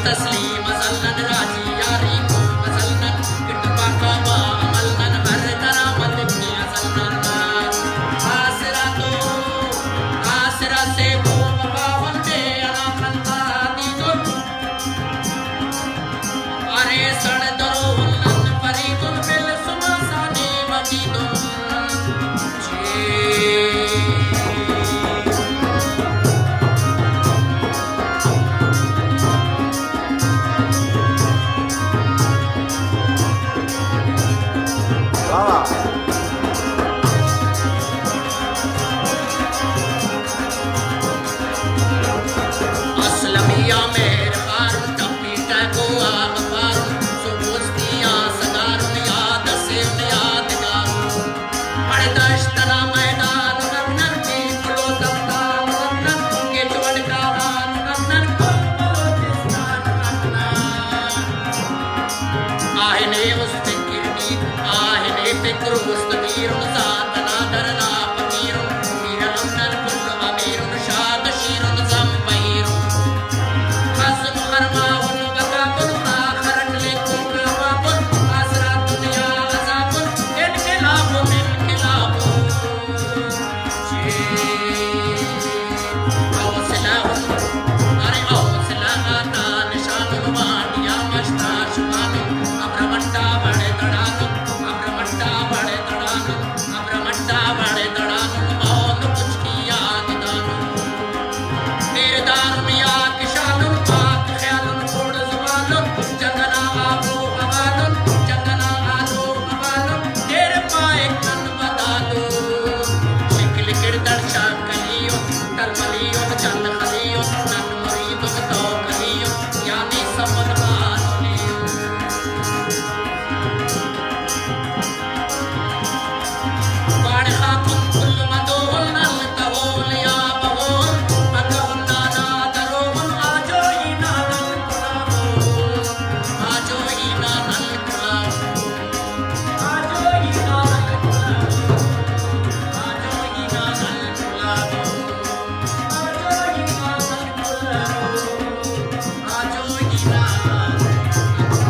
तस्लीम मसलन राजी यारी को मसलन किटबा का बा अमलन हर तरह मत की असलन आसरा से वो वफा वंदे अना खंता दी को अरे सड़ दरो उल्लन परी कुल बिल सुमासानी मजी दो असलमिया मेर बारुन टपी टको आग बारुन सुबुस्तियां सगारुन याद से यादगारुन बड़े दश्तना मैदान नन्नन की फुलो दफ्तार नन्नन के चवड़ का हान नन्नन को बलोचिस्तान नन्नन आहने उस फिक्र आहने फिक्र मुस्तमीरुन सातना दरना पमीरुन मीर नन्नन कुल अमीरुन शाद शीरुन ज़म्बईरुन Chand khaliyo